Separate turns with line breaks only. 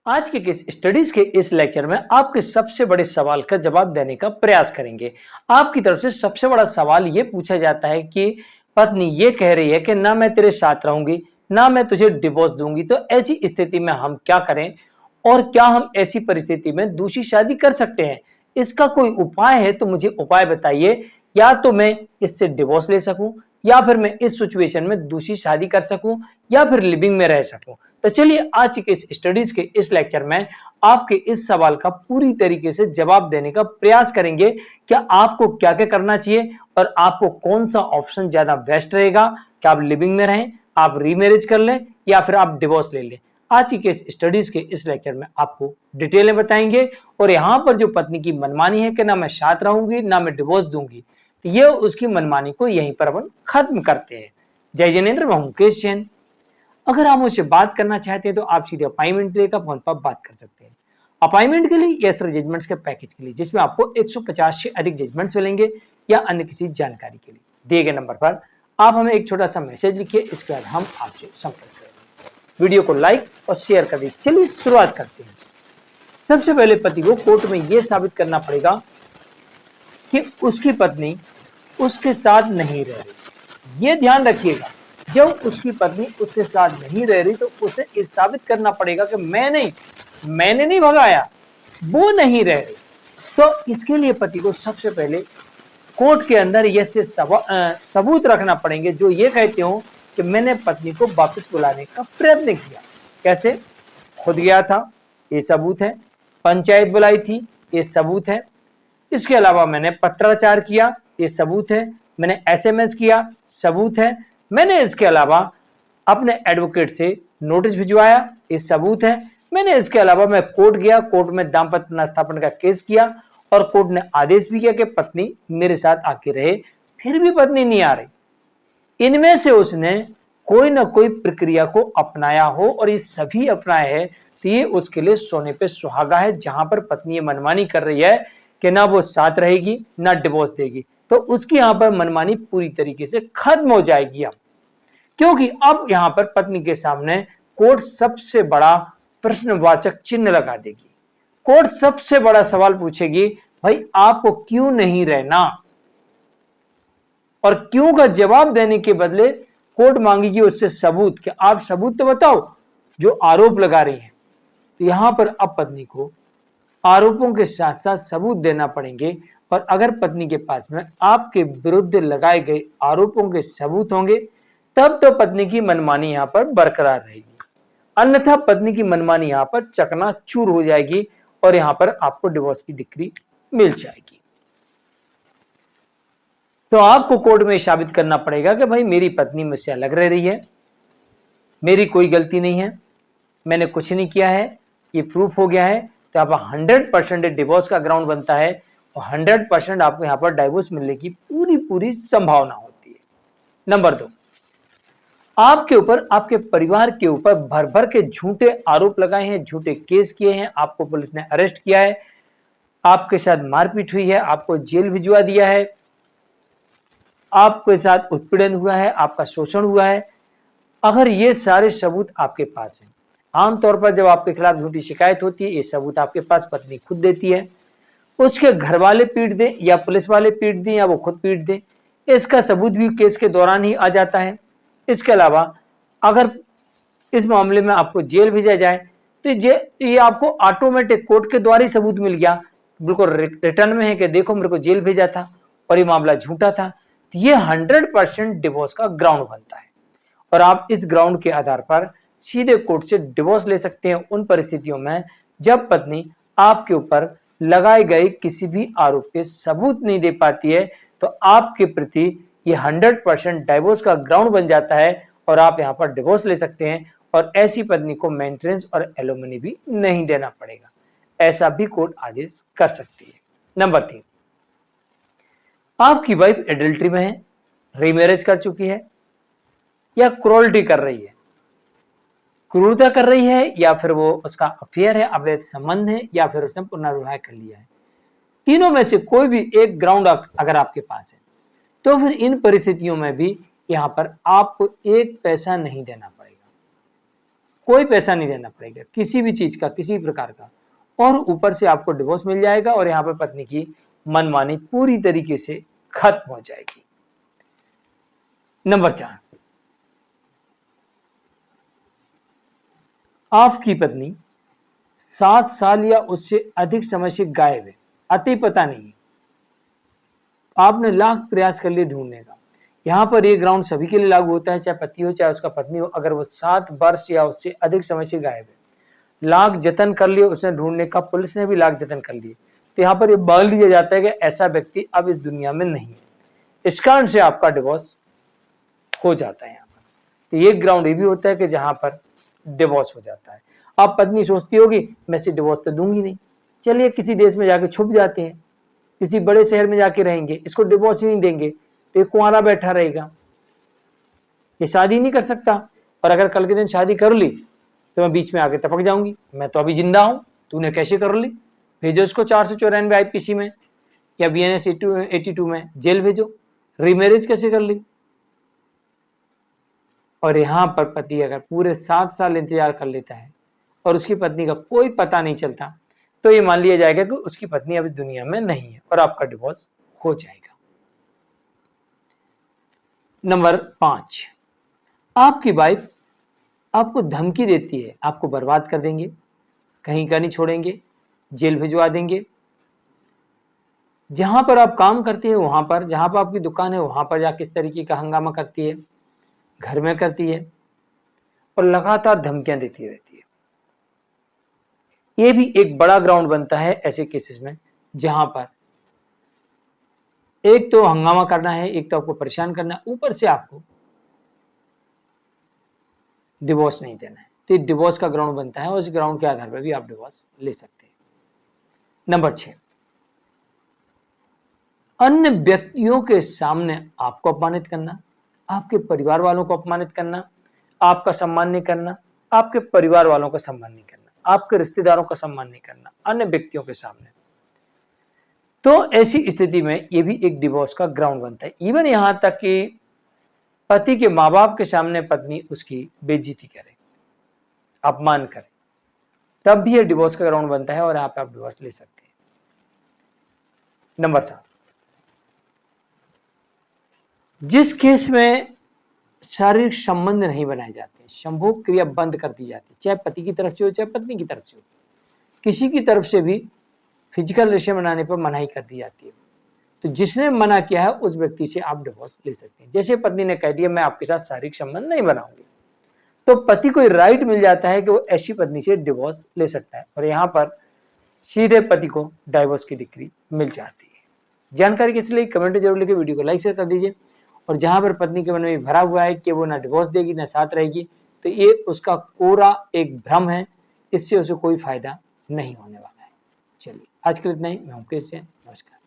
आज के किस स्टडीज के इस लेक्चर में आपके सबसे बड़े सवाल का जवाब देने का प्रयास करेंगे। आपकी तरफ से सबसे बड़ा सवाल ये पूछा जाता है कि पत्नी ये कह रही है कि ना मैं तेरे साथ रहूंगी, ना मैं तुझे डिवोर्स दूंगी, तो ऐसी स्थिति में हम क्या करें और क्या हम ऐसी परिस्थिति में दूसरी शादी कर सकते हैं? इसका कोई उपाय है तो मुझे उपाय बताइए। या तो मैं इससे डिवोर्स ले सकूं, या फिर मैं इस सिचुएशन में दूसरी शादी कर सकूं, या फिर लिविंग में रह सकूं। तो चलिए आज के इस स्टडीज के इस लेक्चर में आपके इस सवाल का पूरी तरीके से जवाब देने का प्रयास करेंगे। क्या आपको क्या क्या करना चाहिए और आपको कौन सा ऑप्शन ज्यादा बेस्ट रहेगा? क्या आप लिविंग में रहें, आप रीमैरिज कर लें, या फिर आप डिवोर्स ले लें? आज के इस स्टडीज के इस लेक्चर में आपको डिटेल में बताएंगे। और यहां पर जो पत्नी की मनमानी है कि ना मैं साथ रहूंगी ना मैं डिवोर्स दूंगी, तो ये उसकी मनमानी को यहीं पर अपन खत्म करते हैं। जय जिनेन्द्र, मैं हूं मुकेश जैन। अगर आप मुझसे बात करना चाहते हैं तो आप सीधे अपॉइंटमेंट लेकर फोन पर बात कर सकते हैं। अपॉइंटमेंट के लिए या इस तरह जजमेंट्स के पैकेज के लिए जिसमें आपको 150 से अधिक जजमेंट्स मिलेंगे, या अन्य किसी जानकारी के लिए दिए गए नंबर पर आप हमें एक छोटा सा मैसेज लिखिए। इसके बाद हम आपसे संपर्क करेंगे। वीडियो को लाइक और शेयर कर दीजिए। चलिए शुरुआत करते हैं। सबसे पहले पति को कोर्ट में यह साबित करना पड़ेगा कि उसकी पत्नी उसके साथ नहीं रह रही। ये ध्यान रखिएगा, जब उसकी पत्नी उसके साथ नहीं रह रही तो उसे ये साबित करना पड़ेगा कि मैंने नहीं भगाया, वो नहीं रह रही। तो इसके लिए पति को सबसे पहले कोर्ट के अंदर ये सबूत रखना पड़ेंगे जो ये कहते हो कि मैंने पत्नी को वापस बुलाने का प्रयत्न किया। कैसे? खुद गया था, ये सबूत है। पंचायत बुलाई थी, ये सबूत है। इसके अलावा मैंने पत्राचार किया, ये सबूत है। मैंने एसएमएस किया, सबूत है। मैंने इसके अलावा अपने एडवोकेट से नोटिस भिजवाया, ये सबूत है। मैंने इसके अलावा मैं कोर्ट गया, कोर्ट में दाम्पत्य पुनर्स्थापन का केस किया और कोर्ट ने आदेश भी किया कि पत्नी मेरे साथ आके रहे, फिर भी पत्नी नहीं आ रही। इनमें से उसने कोई ना कोई प्रक्रिया को अपनाया हो और ये सभी अपनाए है तो ये उसके लिए सोने पे सुहागा है। जहां पर पत्नी ये मनमानी कर रही है कि ना वो साथ रहेगी ना डिवोर्स देगी, तो उसकी यहां पर मनमानी पूरी तरीके से खत्म हो जाएगी। अब क्योंकि अब यहां पर पत्नी के सामने कोर्ट सबसे बड़ा प्रश्नवाचक चिन्ह लगा देगी। कोर्ट सबसे बड़ा सवाल पूछेगी, भाई आपको क्यों नहीं रहना? और क्यों का जवाब देने के बदले कोर्ट मांगेगी उससे सबूत, कि आप सबूत तो बताओ जो आरोप लगा रही है। तो यहां पर अब पत्नी को आरोपों के साथ साथ सबूत देना पड़ेंगे। और अगर पत्नी के पास में आपके विरुद्ध लगाए गए आरोपों के सबूत होंगे तब तो पत्नी की मनमानी यहां पर बरकरार रहेगी, अन्यथा पत्नी की मनमानी यहां पर चकनाचूर हो जाएगी और यहां पर आपको डिवोर्स की डिक्री मिल जाएगी। तो आपको कोर्ट में साबित करना पड़ेगा कि भाई मेरी पत्नी मुझसे अलग रह रही है, मेरी कोई गलती नहीं है, मैंने कुछ नहीं किया है, ये प्रूफ हो गया है। तो आप 100% डिवोर्स का ग्राउंड बनता है और 100% आपको यहां पर डाइवोर्स मिलने की पूरी पूरी संभावना होती है। नंबर 2, आपके ऊपर, आपके परिवार के ऊपर भर भर के झूठे आरोप लगाए हैं, झूठे केस किए हैं, आपको पुलिस ने अरेस्ट किया है, आपके साथ मारपीट हुई है, आपको जेल भिजवा दिया है, आपके साथ उत्पीड़न हुआ है, आपका शोषण हुआ है। अगर ये सारे सबूत आपके पास हैं, आमतौर पर जब आपके खिलाफ झूठी शिकायत होती है ये सबूत आपके पास पत्नी खुद देती है, उसके घर वाले पीट दें या पुलिस वाले पीट दें या वो खुद पीट दें, इसका सबूत भी केस के दौरान ही आ जाता है। इसके अलावा अगर इस मामले में आपको जेल भेजा जाए तो ये आपको ऑटोमेटिक कोर्ट के द्वारा ही सबूत मिल गया, बिल्कुल रिटर्न में है कि देखो मेरे को जेल भेजा था और ये मामला झूठा था। तो ये 100% डिवोर्स का ग्राउंड बनता है और आप इस ग्राउंड के आधार पर सीधे कोर्ट से डिवोर्स ले सकते हैं उन परिस्थितियों में जब पत्नी आपके ऊपर लगाए गए किसी भी आरोप के सबूत नहीं दे पाती है। तो आपके प्रति ये 100% डिवोर्स का ग्राउंड बन जाता है और आप यहां पर डिवोर्स ले सकते हैं और ऐसी पत्नी को मेंटेनेंस और एलिमनी भी नहीं देना पड़ेगा। ऐसा भी कोर्ट आदेश कर सकती है। नंबर 3, आपकी वाइफ एडल्ट्री में है, रीमैरिज कर चुकी है या क्रूरल्टी कर रही है, क्रूरता कर रही है, या फिर वो उसका अफेयर है, अवैध संबंध है, या फिर उसने पुनर्विवाह कर लिया है। तीनों में से कोई भी एक ग्राउंड अगर आपके पास है तो फिर इन परिस्थितियों में भी यहां पर आपको एक पैसा नहीं देना पड़ेगा। कोई पैसा नहीं देना पड़ेगा किसी भी चीज का, किसी प्रकार का, और ऊपर से आपको डिवोर्स मिल जाएगा और यहाँ पर पत्नी की मनमानी पूरी तरीके से खत्म हो जाएगी। नंबर 4, आपकी पत्नी 7 साल या उससे अधिक समय से गायब है, अति पता नहीं है, आपने लाख प्रयास कर लिए ढूंढने का। यहां पर ये ग्राउंड सभी के लिए लागू होता है, चाहे पति हो चाहे उसका पत्नी हो। अगर वो 7 वर्ष या उससे अधिक समय से गायब है, लाख जतन कर लिए उसने ढूंढने का, पुलिस ने भी लाख जतन कर लिए, तो यहाँ पर ये मान लिया जाता है कि ऐसा व्यक्ति अब इस दुनिया में नहीं है। इस कारण से आपका डिवोर्स हो जाता है यहाँ पर। तो ये ग्राउंड ये भी होता है कि जहां पर डिवोर्स हो जाता है। अब पत्नी सोचती होगी मैं इसे डिवोर्स तो दूंगी नहीं, चलिए किसी देश में जाके छुप जाते हैं, किसी बड़े शहर में जाके रहेंगे, इसको डिवोर्स ही नहीं देंगे तो ये कुंवारा बैठा रहेगा, ये शादी नहीं कर सकता, और अगर कल के दिन शादी कर ली तो मैं बीच में आके टपक जाऊंगी, मैं तो अभी जिंदा हूं, तूने कैसे कर ली, भेजो इसको 494 आईपीसी में या बीएनएस 82 में जेल भेजो, रीमैरिज कैसे कर ली। और यहां पर पति अगर पूरे 7 साल इंतजार कर लेता है और उसकी पत्नी का कोई पता नहीं चलता, तो ये मान लिया जाएगा कि उसकी पत्नी अब इस दुनिया में नहीं है और आपका डिवोर्स हो जाएगा। नंबर 5, आपकी वाइफ आपको धमकी देती है, आपको बर्बाद कर देंगे, कहीं का नहीं छोड़ेंगे, जेल भिजवा देंगे, जहां पर आप काम करती है वहां पर, जहां पर आपकी दुकान है वहां पर जाकर किस तरीके का हंगामा करती है, घर में करती है और लगातार धमकियां देती रहती है। यह भी एक बड़ा ग्राउंड बनता है ऐसे केसेस में, जहां पर एक तो हंगामा करना है, एक तो आपको परेशान करना है, ऊपर से आपको डिवोर्स नहीं देना है, तो डिवोर्स का ग्राउंड बनता है और उस ग्राउंड के आधार पर भी आप डिवोर्स ले सकते हैं। नंबर 6, अन्य व्यक्तियों के सामने आपको अपमानित करना, आपके परिवार वालों को अपमानित करना, आपका सम्मान नहीं करना, आपके परिवार वालों का सम्मान नहीं करना, आपके रिश्तेदारों का सम्मान नहीं करना अन्य व्यक्तियों के सामने, तो ऐसी स्थिति में यह भी एक डिवोर्स का ग्राउंड बनता है। इवन यहां तक कि पति के माँ बाप के सामने पत्नी उसकी बेइज्जती करे, अपमान करे, तब भी यह डिवोर्स का ग्राउंड बनता है और यहाँ पे आप डिवोर्स ले सकते हैं। नंबर 7, जिस केस में शारीरिक संबंध नहीं बनाए जाते, संभोग क्रिया बंद कर दी जाती है, चाहे पति की तरफ से हो चाहे पत्नी की तरफ से हो, किसी की तरफ से भी फिजिकल रिलेशन बनाने पर मनाही कर दी जाती है, तो जिसने मना किया है उस व्यक्ति से आप डिवोर्स ले सकते हैं। जैसे पत्नी ने कह दिया मैं आपके साथ शारीरिक संबंध नहीं बनाऊंगी, तो पति को राइट मिल जाता है कि वो ऐसी पत्नी से डिवोर्स ले सकता है और यहाँ पर सीधे पति को डाइवोर्स की डिक्री मिल जाती है। जानकारी किस लिए कमेंट जरूर लिखे, वीडियो को लाइक शेयर कर दीजिए। और जहां पर पत्नी के मन में भरा हुआ है कि वो ना डिवोर्स देगी ना साथ रहेगी, तो ये उसका कोरा एक भ्रम है, इससे उसे कोई फायदा नहीं होने वाला है। चलिए आज के लिए इतना ही, मैं मुकेश जैन, नमस्कार।